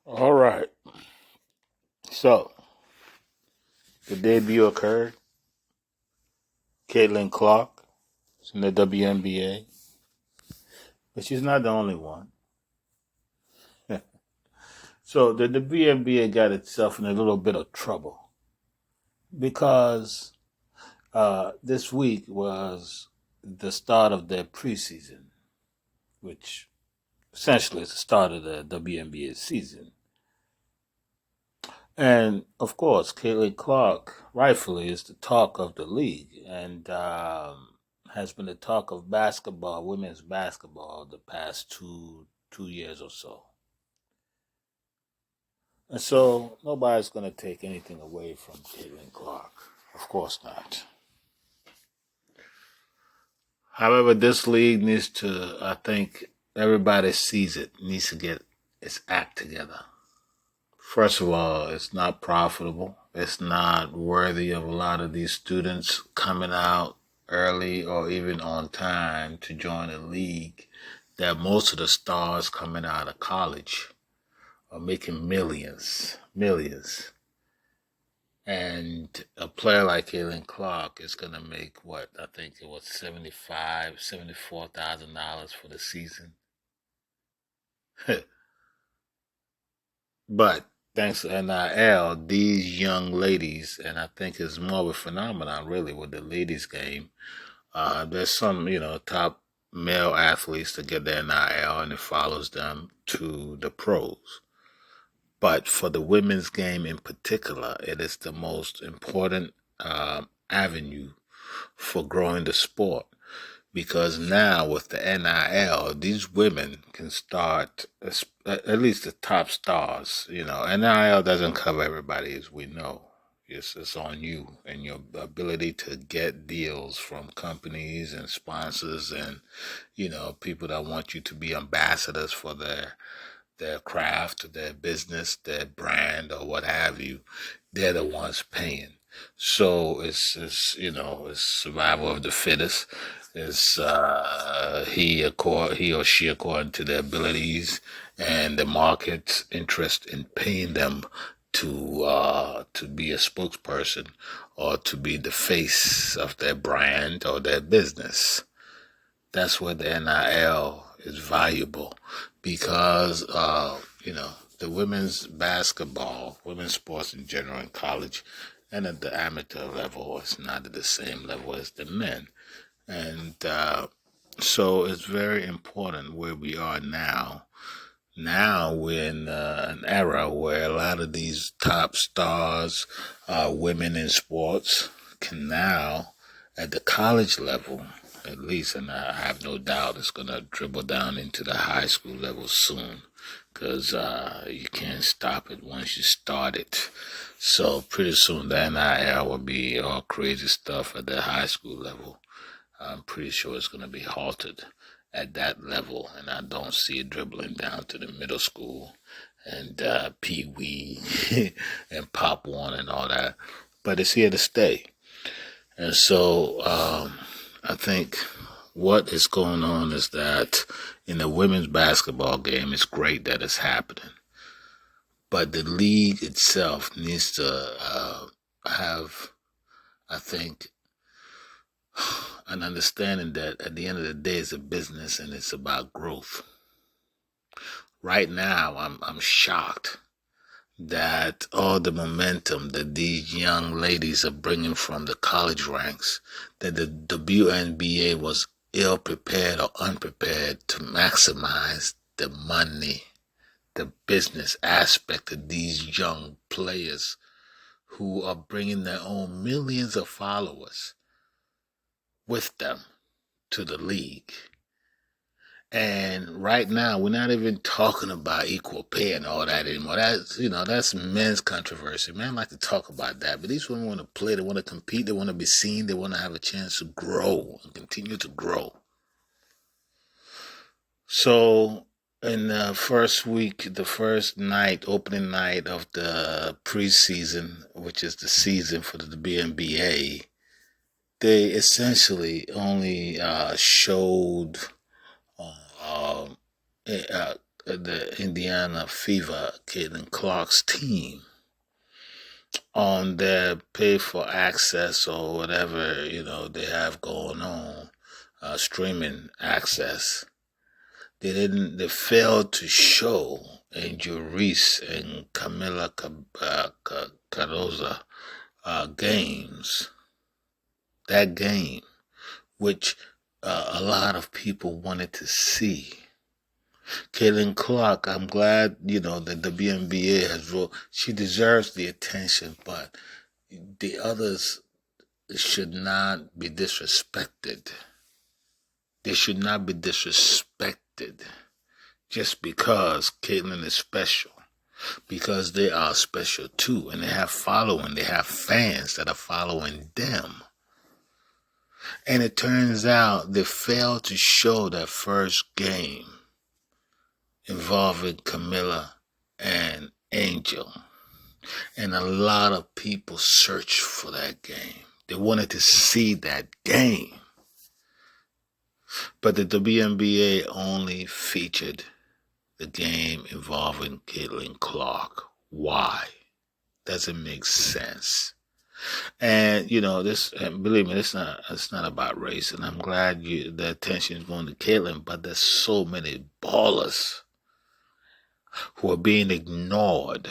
All right. So the debut occurred. Caitlin Clark is in the WNBA, but she's not the only one. So the WNBA got itself in a little bit of trouble because this week was the start of their preseason, which essentially is the start of the WNBA season. And of course, Caitlin Clark, rightfully, is the talk of the league and has been the talk of basketball, women's basketball, the past two years or so. And so nobody's going to take anything away from Caitlin Clark. Of course not. However, this league needs to, I think, everybody sees it, needs to get its act together. First of all, it's not profitable. It's not worthy of a lot of these students coming out early or even on time to join a league that most of the stars coming out of college are making millions, millions. And a player like Caitlin Clark is going to make what? I think it was $74,000 for the season. But thanks to NIL, these young ladies, and I think it's more of a phenomenon really with the ladies game. There's some, top male athletes to get their NIL and it follows them to the pros. But for the women's game in particular, it is the most important avenue for growing the sport because now with the NIL, these women can start, at least the top stars. NIL doesn't cover everybody, as we know. It's on you and your ability to get deals from companies and sponsors and, people that want you to be ambassadors for their craft, their business, their brand, or what have you. They're the ones paying. So it's survival of the fittest. It's he or she according to their abilities and the market's interest in paying them to be a spokesperson or to be the face of their brand or their business. That's where the NIL is valuable because, the women's basketball, women's sports in general in college and at the amateur level, it's not at the same level as the men. And so it's very important where we are now. Now we're in an era where a lot of these top stars, women in sports, can now, at the college level, at least, and I have no doubt it's going to dribble down into the high school level soon because you can't stop it once you start it. So pretty soon the NIL will be all crazy stuff at the high school level. I'm pretty sure it's going to be halted at that level, and I don't see it dribbling down to the middle school and Pee Wee and Pop One and all that. But it's here to stay. And so I think what is going on is that in the women's basketball game, it's great that it's happening. But the league itself needs to have, I think, an understanding that at the end of the day, it's a business and it's about growth. Right now, I'm shocked that all the momentum that these young ladies are bringing from the college ranks, that the WNBA was ill prepared or unprepared to maximize the money, the business aspect of these young players who are bringing their own millions of followers with them to the league. And right now, we're not even talking about equal pay and all that anymore. That's men's controversy. Men like to talk about that, but these women want to play. They want to compete. They want to be seen. They want to have a chance to grow and continue to grow. So, in the first week, the first night, opening night of the preseason, which is the season for the WNBA, they essentially only showed uh, the Indiana Fever, Caitlin Clark's team, on their pay for access or whatever, they have going on, streaming access. They failed to show Angel Reese and Camila Cardoza games. That game, which a lot of people wanted to see. Caitlin Clark, I'm glad, that the WNBA has ruled. She deserves the attention, but the others should not be disrespected. They should not be disrespected just because Caitlin is special. Because they are special too, and they have following. They have fans that are following them. And it turns out they failed to show that first game involving Camilla and Angel. And a lot of people searched for that game. They wanted to see that game. But the WNBA only featured the game involving Caitlin Clark. Why? Doesn't make sense. And believe me, it's not about race. And I'm glad the attention is going to Caitlin, but there's so many ballers who are being ignored,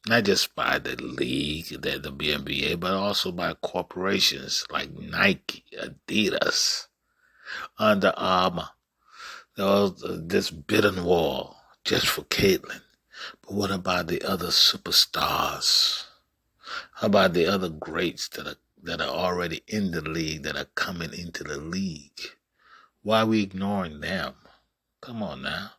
not just by the league, the WNBA, but also by corporations like Nike, Adidas, Under Armour. There was this bidding war just for Caitlin. But what about the other superstars? How about the other greats that are already in the league, that are coming into the league? Why are we ignoring them? Come on now.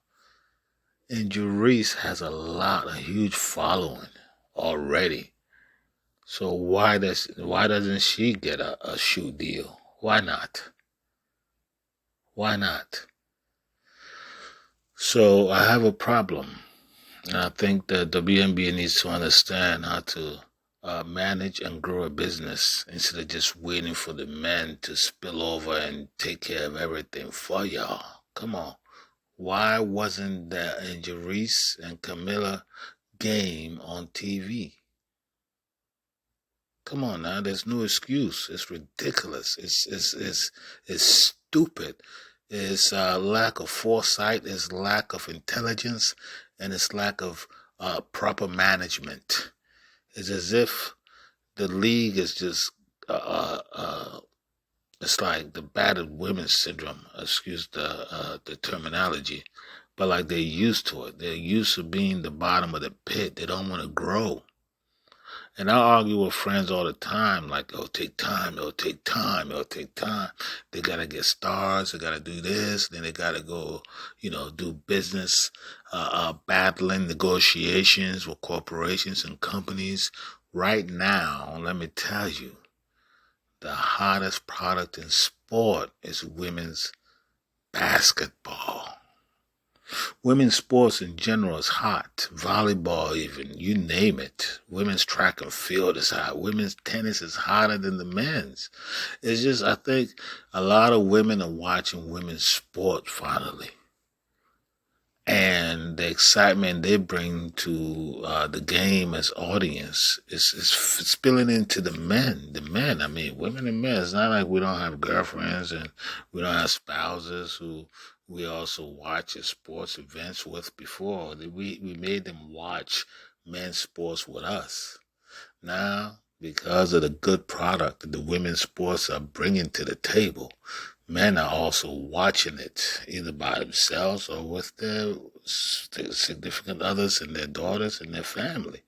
And Reese has a huge following already. So why doesn't she get a shoe deal? Why not? Why not? So I have a problem. And I think the WNBA needs to understand how to manage and grow a business instead of just waiting for the men to spill over and take care of everything for y'all. Come on. Why wasn't the Angel Reese and Camilla game on TV? Come on now, there's no excuse. It's ridiculous. It's stupid. It's lack of foresight. It's lack of intelligence, and it's lack of proper management. It's as if the league is just it's like the battered women's syndrome. Excuse the terminology, but like they're used to it. They're used to being the bottom of the pit. They don't want to grow. And I argue with friends all the time, like, it'll take time. They got to get stars. They got to do this. Then they got to go, do business, battling negotiations with corporations and companies. Right now, let me tell you, the hottest product in sport is women's basketball. Women's sports in general is hot. Volleyball even, you name it. Women's track and field is hot. Women's tennis is hotter than the men's. It's just, I think a lot of women are watching women's sport finally. And the excitement they bring to the game as audience is spilling into the men. The men, I mean, women and men. It's not like we don't have girlfriends and we don't have spouses who we also watch at sports events with before. We made them watch men's sports with us. Now, because of the good product that the women's sports are bringing to the table, men are also watching it, either by themselves or with their significant others and their daughters and their family.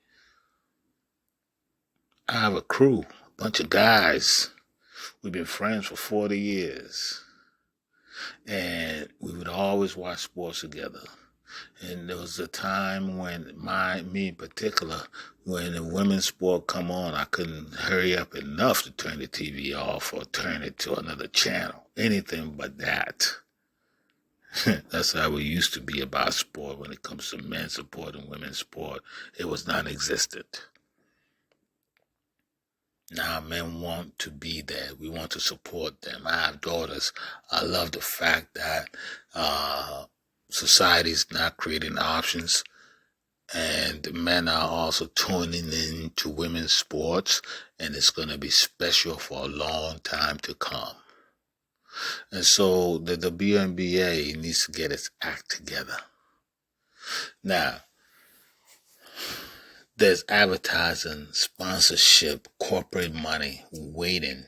I have a crew, a bunch of guys. We've been friends for 40 years. And we would always watch sports together. And there was a time when me in particular, when the women's sport come on, I couldn't hurry up enough to turn the TV off or turn it to another channel. Anything but that. That's how we used to be about sport when it comes to men's sport and women's sport. It was non-existent. Now men want to be there. We want to support them. I have daughters. I love the fact that Society's not creating options, and men are also tuning in to women's sports, and it's going to be special for a long time to come. And so the WNBA needs to get its act together. Now, there's advertising, sponsorship, corporate money waiting.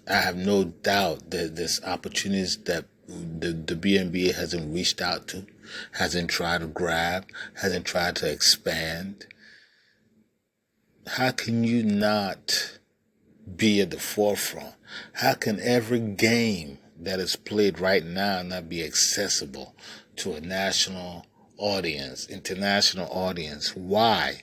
I have no doubt that there's opportunities that the WNBA hasn't reached out to, hasn't tried to grab, hasn't tried to expand. How can you not be at the forefront? How can every game that is played right now not be accessible to a national audience, international audience? Why?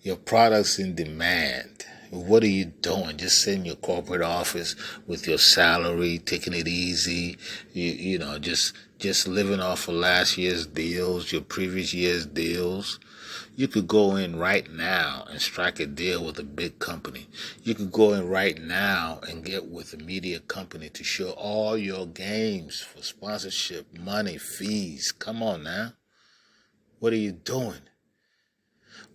Your product's in demand. What are you doing? Just sitting in your corporate office with your salary, taking it easy, just living off of last year's deals, your previous year's deals. You could go in right now and strike a deal with a big company. You could go in right now and get with a media company to show all your games for sponsorship, money, fees. Come on now. What are you doing?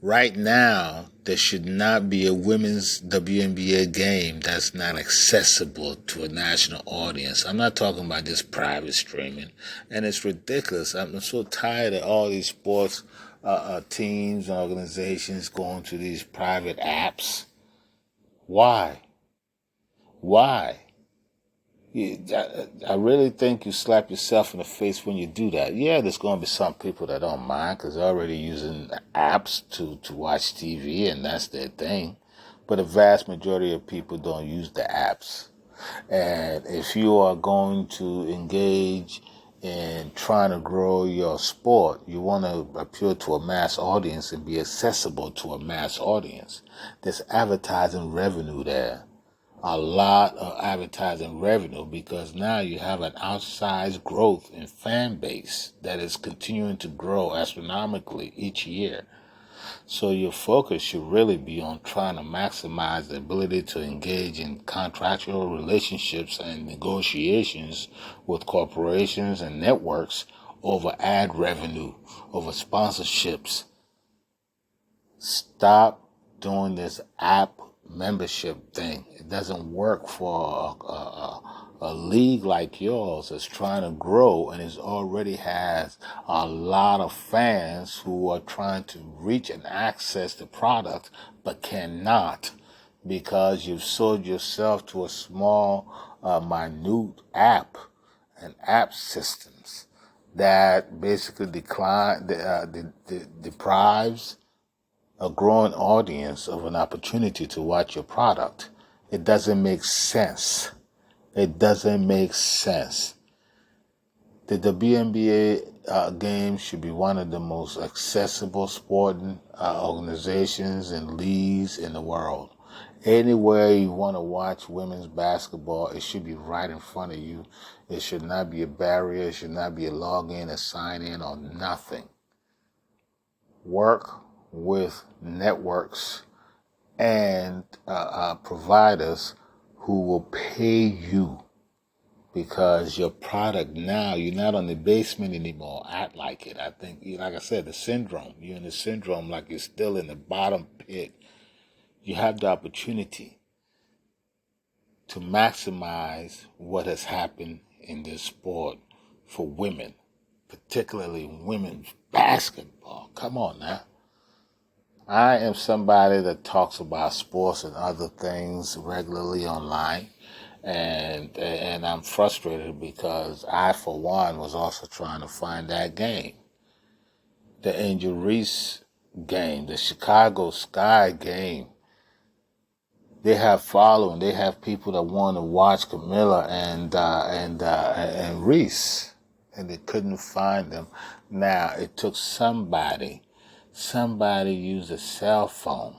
Right now, there should not be a women's WNBA game that's not accessible to a national audience. I'm not talking about just private streaming. And it's ridiculous. I'm so tired of all these sports teams and organizations going to these private apps. Why? Why? I really think you slap yourself in the face when you do that. Yeah, there's going to be some people that don't mind because they're already using apps to watch TV, and that's their thing. But the vast majority of people don't use the apps. And if you are going to engage in trying to grow your sport, you want to appeal to a mass audience and be accessible to a mass audience. There's advertising revenue there. A lot of advertising revenue because now you have an outsized growth in fan base that is continuing to grow astronomically each year. So your focus should really be on trying to maximize the ability to engage in contractual relationships and negotiations with corporations and networks over ad revenue, over sponsorships. Stop doing this app membership thing. It doesn't work for a league like yours that's trying to grow and is already has a lot of fans who are trying to reach and access the product but cannot because you've sold yourself to a small, minute app and app systems that basically deprives a growing audience of an opportunity to watch your product. It doesn't make sense. It doesn't make sense. The WNBA game should be one of the most accessible sporting organizations and leagues in the world. Anywhere you want to watch women's basketball, it should be right in front of you. It should not be a barrier. It should not be a login, a sign in, or nothing. Work with networks and providers who will pay you because your product now, you're not on the basement anymore. Act like it. I think, like I said, the syndrome. You're in the syndrome like you're still in the bottom pit. You have the opportunity to maximize what has happened in this sport for women, particularly women's basketball. Come on now. I am somebody that talks about sports and other things regularly online, and I'm frustrated because I, for one, was also trying to find that game. The Angel Reese game, the Chicago Sky game. They have following. They have people that want to watch Camilla and Reese, and they couldn't find them. Now it took somebody used a cell phone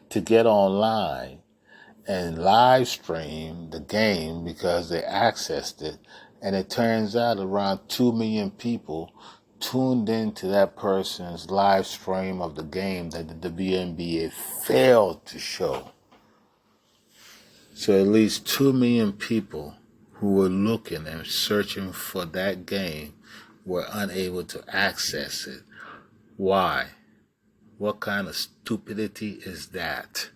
to get online and live stream the game because they accessed it. And it turns out around 2 million people tuned into that person's live stream of the game that the WNBA failed to show. So at least 2 million people who were looking and searching for that game were unable to access it. Why? What kind of stupidity is that?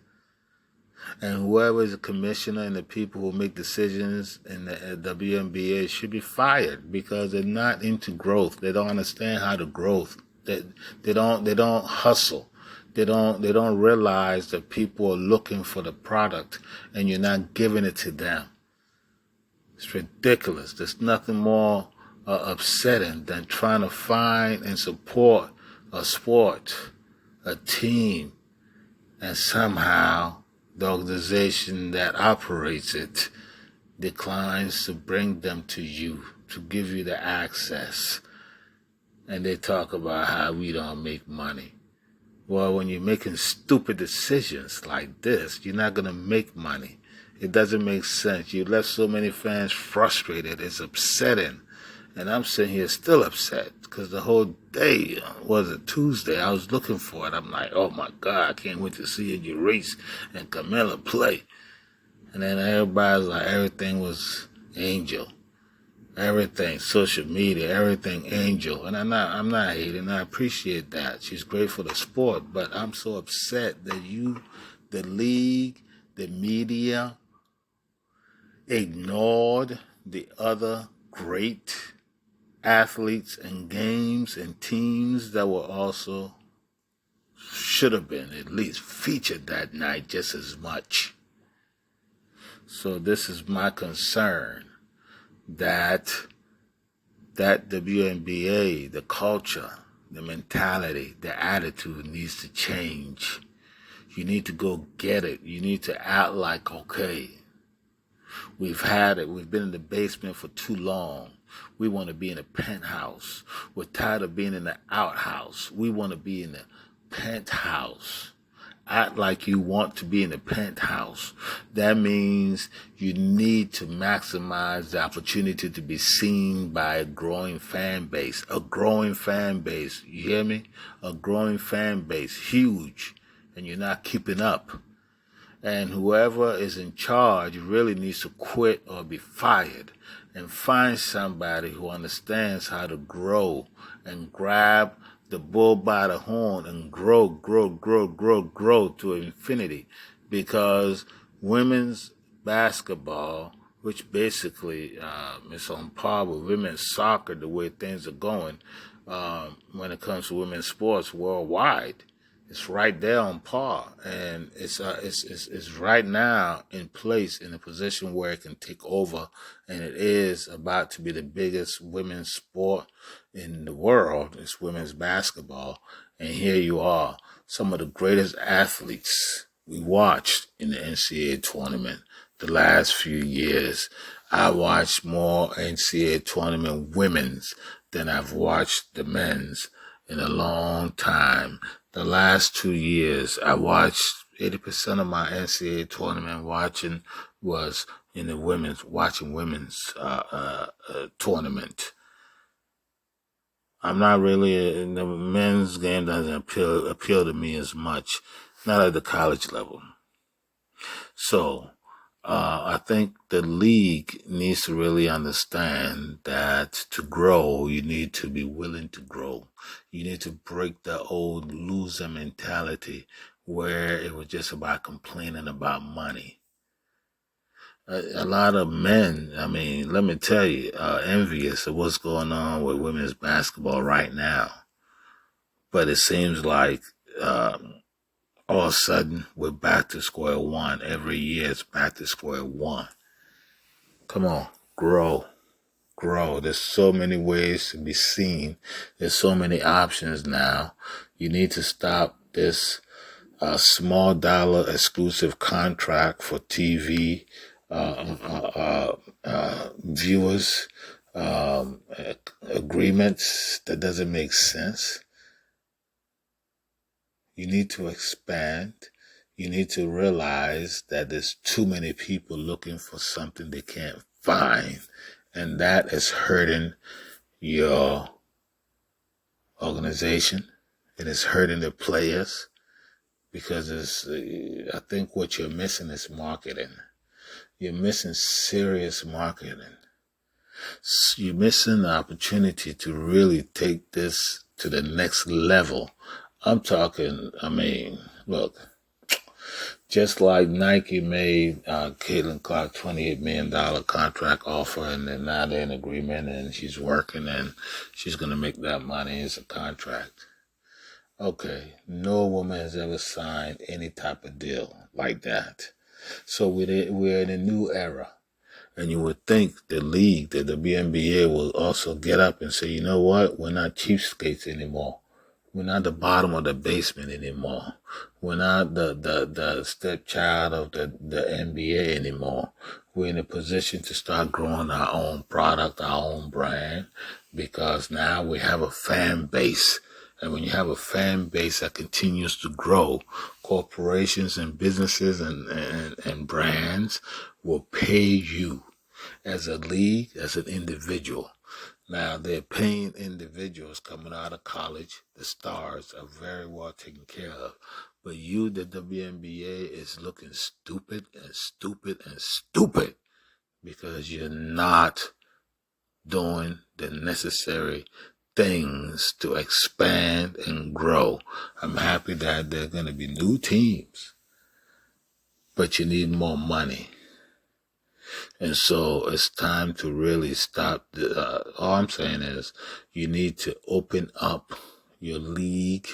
And whoever is the commissioner and the people who make decisions in the WNBA should be fired because they're not into growth. They don't understand how to growth. They don't hustle. They don't realize that people are looking for the product and you're not giving it to them. It's ridiculous. There's nothing more upsetting than trying to find and support a sport, a team, and somehow the organization that operates it declines to bring them to you, to give you the access. And they talk about how we don't make money. Well, when you're making stupid decisions like this, you're not going to make money. It doesn't make sense. You left so many fans frustrated. It's upsetting. And I'm sitting here still upset because the whole day, was it Tuesday, I was looking for it. I'm like, oh my God, I can't wait to see Reese and Camilla play. And then everybody's like, everything was Angel. Everything, social media, everything Angel. And I'm not hating. I appreciate that. She's great for the sport. But I'm so upset that the league, the media, ignored the other great athletes and games and teams that were also should have been at least featured that night just as much. So this is my concern, that WNBA, the culture, the mentality, the attitude needs to change. You need to go get it. You need to act like, okay, we've had it. We've been in the basement for too long. We want to be in a penthouse. We're tired of being in the outhouse. We want to be in the penthouse. Act like you want to be in the penthouse. That means you need to maximize the opportunity to be seen by a growing fan base. A growing fan base. You hear me? A growing fan base. Huge. And you're not keeping up. And whoever is in charge really needs to quit or be fired and find somebody who understands how to grow and grab the bull by the horn and grow to infinity. Because women's basketball, which basically is on par with women's soccer, the way things are going when it comes to women's sports worldwide, it's right there on par, and it's right now in place in a position where it can take over, and it is about to be the biggest women's sport in the world. It's women's basketball, and here you are, some of the greatest athletes we watched in the NCAA tournament the last few years. I watched more NCAA tournament women's than I've watched the men's in a long time. The last 2 years, I watched 80% of my NCAA tournament watching was in the women's tournament. I'm not really in the men's game. Doesn't appeal to me as much, not at the college level. So I think the league needs to really understand that to grow, you need to be willing to grow. You need to break the old loser mentality where it was just about complaining about money. A lot of men, I mean, let me tell you, are envious of what's going on with women's basketball right now. But it seems like all of a sudden, we're back to square one. Every year, it's back to square one. Come on, grow. There's so many ways to be seen. There's so many options now. You need to stop this small dollar exclusive contract for TV viewers, agreements that doesn't make sense. You need to expand. You need to realize that there's too many people looking for something they can't find. And that is hurting your organization. It is hurting the players because I think what you're missing is marketing. You're missing serious marketing. You're missing the opportunity to really take this to the next level. I'm talking, look, just like Nike made Caitlin Clark $28 million contract offer, and then now they're in agreement, and she's working, and she's going to make that money as a contract. Okay, no woman has ever signed any type of deal like that. So we're in a new era. And you would think the league, the WNBA, will also get up and say, you know what? We're not cheapskates anymore. We're not the bottom of the basement anymore. We're not the stepchild of the NBA anymore. We're in a position to start growing our own product, our own brand, because now we have a fan base. And when you have a fan base that continues to grow, corporations and businesses and brands will pay you as a league, as an individual. Now, they're paying individuals coming out of college. The stars are very well taken care of. But you, the WNBA, is looking stupid and stupid and stupid because you're not doing the necessary things to expand and grow. I'm happy that there are going to be new teams, but you need more money. And so it's time to really stop. All I'm saying is you need to open up your league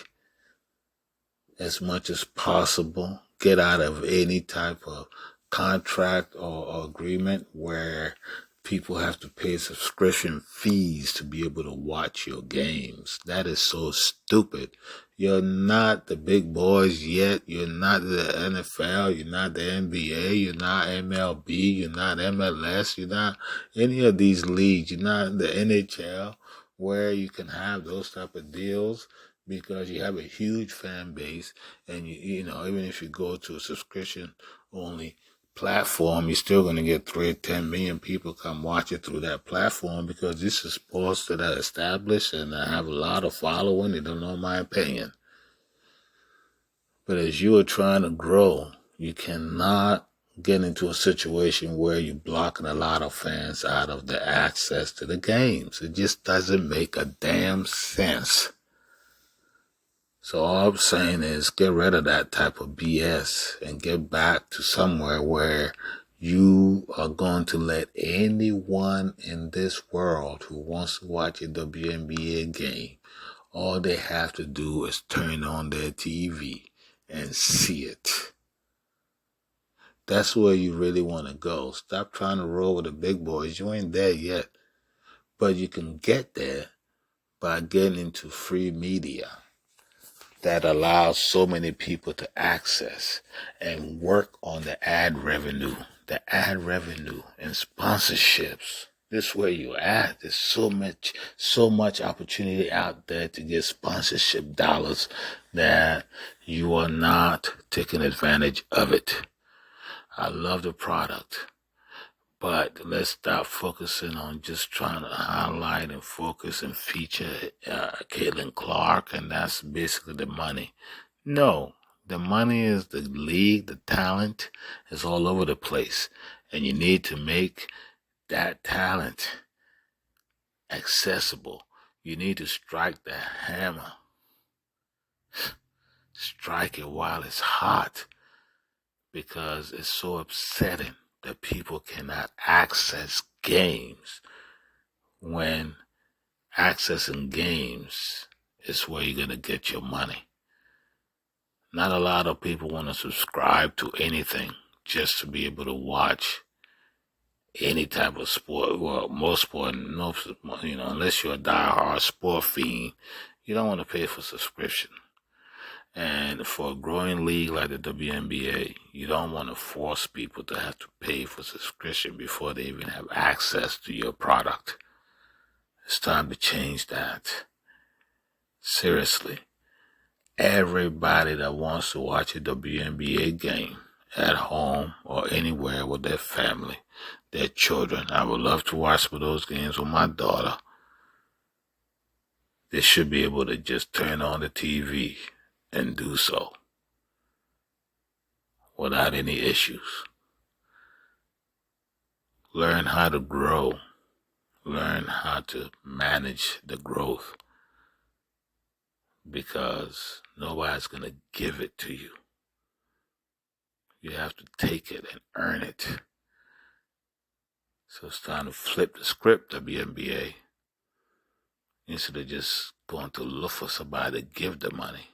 as much as possible. Get out of any type of contract or agreement where people have to pay subscription fees to be able to watch your games. That is so stupid. You're not the big boys yet. You're not the NFL. You're not the NBA. You're not MLB. You're not MLS. You're not any of these leagues. You're not the NHL where you can have those type of deals because you have a huge fan base. And, you know, even if you go to a subscription only platform, you're still going to get 3 to 10 million people come watch it through that platform because this is sports that are established and I have a lot of following. They don't know my opinion. But as you are trying to grow, you cannot get into a situation where you're blocking a lot of fans out of the access to the games. It just doesn't make a damn sense. So all I'm saying is get rid of that type of BS and get back to somewhere where you are going to let anyone in this world who wants to watch a WNBA game, all they have to do is turn on their TV and see it. That's where you really want to go. Stop trying to roll with the big boys. You ain't there yet. But you can get there by getting into free media that allows so many people to access and work on the ad revenue and sponsorships. This is where you're at. There's so much opportunity out there to get sponsorship dollars that you are not taking advantage of it. I love the product. But let's stop focusing on just trying to highlight and focus and feature Caitlin Clark, and that's basically the money. No, the money is the league, the talent is all over the place, and you need to make that talent accessible. You need to strike the hammer. Strike it while it's hot, because it's so upsetting that people cannot access games when accessing games is where you're going to get your money. Not a lot of people want to subscribe to anything just to be able to watch any type of sport. Well, most sport, no, unless you're a diehard sport fiend, you don't want to pay for subscription. And for a growing league like the WNBA, you don't want to force people to have to pay for subscription before they even have access to your product. It's time to change that. Seriously. Everybody that wants to watch a WNBA game at home or anywhere with their family, their children. I would love to watch some of those games with my daughter. They should be able to just turn on the TV and do so without any issues. Learn how to grow. Learn how to manage the growth, because nobody's going to give it to you. You have to take it and earn it. So it's time to flip the script, WNBA. Instead of just going to look for somebody to give the money,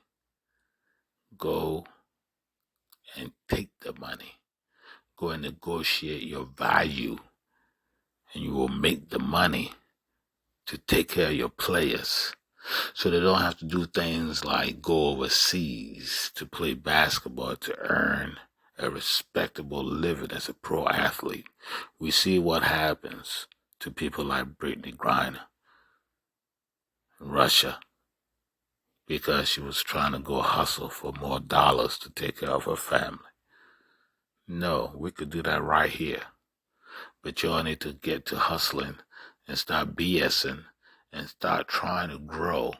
go and take the money. Go and negotiate your value, and you will make the money to take care of your players, so they don't have to do things like go overseas to play basketball to earn a respectable living as a pro athlete. We see what happens to people like Brittany Griner in Russia, because she was trying to go hustle for more dollars to take care of her family. No, we could do that right here. But y'all need to get to hustling and start BSing and start trying to grow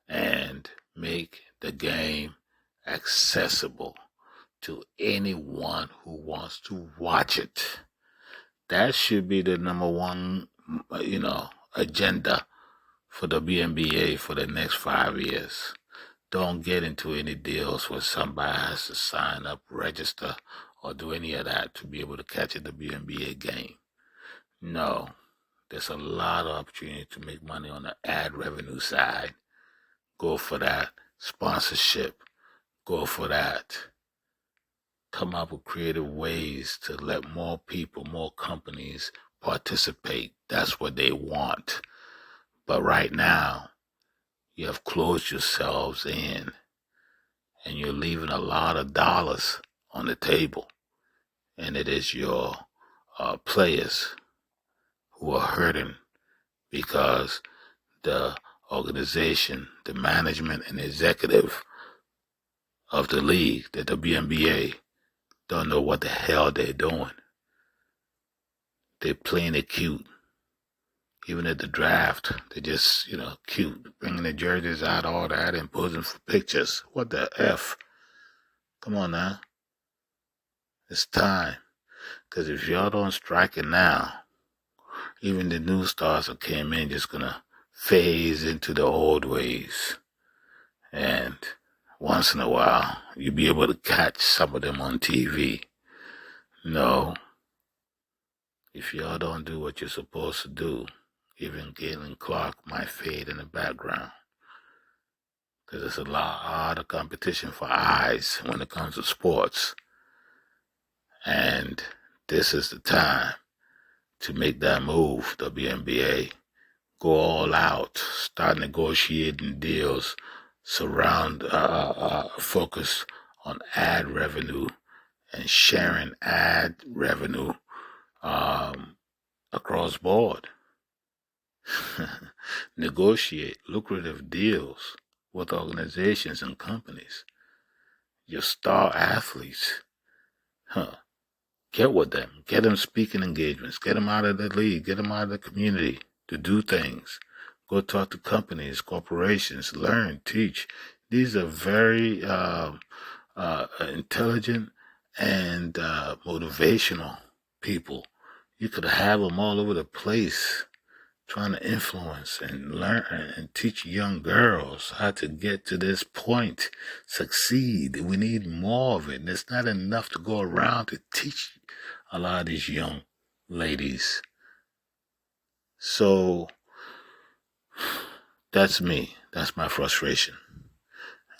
and make the game accessible to anyone who wants to watch it. That should be the number one, agenda for the WNBA for the next 5 years. Don't get into any deals where somebody has to sign up, register, or do any of that to be able to catch a WNBA game. No, there's a lot of opportunity to make money on the ad revenue side. Go for that. Sponsorship, go for that. Come up with creative ways to let more people, more companies participate. That's what they want. But right now, you have closed yourselves in, and you're leaving a lot of dollars on the table. And it is your players who are hurting, because the organization, the management and executive of the league, the WNBA, don't know what the hell they're doing. They're playing it cute. Even at the draft, they just, cute. Bringing the jerseys out, all that, and posing for pictures. What the F? Come on now. It's time. Because if y'all don't strike it now, even the new stars that came in just going to phase into the old ways. And once in a while, you'll be able to catch some of them on TV. No. If y'all don't do what you're supposed to do, even Galen Clark might fade in the background. Because there's a lot of competition for eyes when it comes to sports. And this is the time to make that move, WNBA. Go all out. Start negotiating deals. Focus on ad revenue and sharing ad revenue across board. Negotiate lucrative deals with organizations and companies. Your star athletes, get with them. Get them speaking engagements. Get them out of the league. Get them out of the community to do things. Go talk to companies, corporations. Learn, teach. These are very intelligent and motivational people. You could have them all over the place, trying to influence and learn and teach young girls how to get to this point, succeed. We need more of it. There's not enough to go around to teach a lot of these young ladies. So that's me. That's my frustration.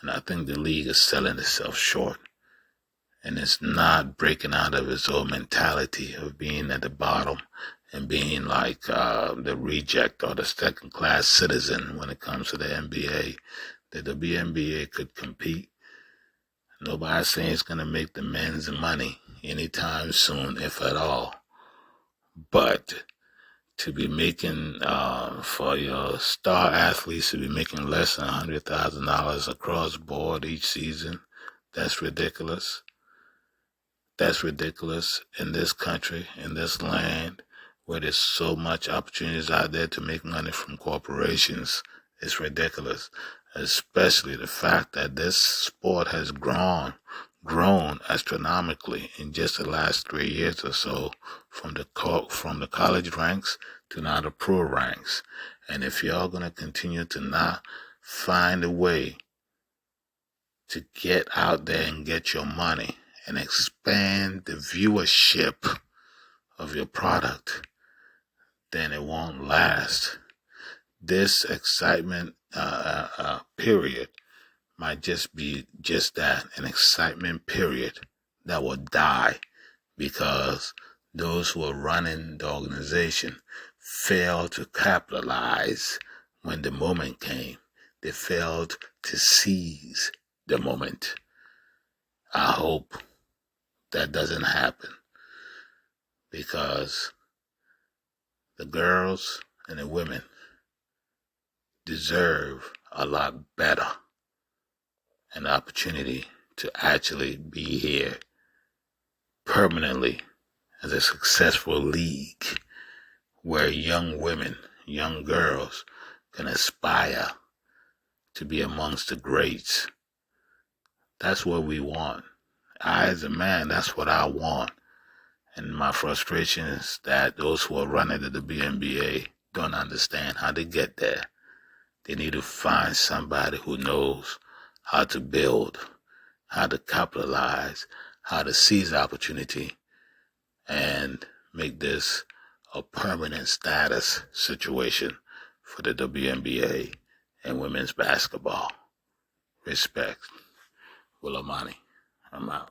And I think the league is selling itself short. And it's not breaking out of its own mentality of being at the bottom and being like the reject or the second-class citizen when it comes to the NBA. That the WNBA could compete. Nobody's saying it's going to make the men's money anytime soon, if at all. But to be making, for your star athletes to be making less than $100,000 across board each season, that's ridiculous. That's ridiculous in this country, in this land, where there's so much opportunities out there to make money from corporations. It's ridiculous, especially the fact that this sport has grown astronomically in just the last 3 years or so, from the college ranks to now the pro ranks. And if y'all going to continue to not find a way to get out there and get your money and expand the viewership of your product, then it won't last. This excitement period might just be just that, an excitement period that will die because those who are running the organization failed to capitalize when the moment came. They failed to seize the moment. I hope that doesn't happen because the girls and the women deserve a lot better, an opportunity to actually be here permanently as a successful league where young women, young girls can aspire to be amongst the greats. That's what we want. I, as a man, that's what I want. And my frustration is that those who are running the WNBA don't understand how to get there. They need to find somebody who knows how to build, how to capitalize, how to seize opportunity, and make this a permanent status situation for the WNBA and women's basketball. Respect. Wil Omane. I'm out.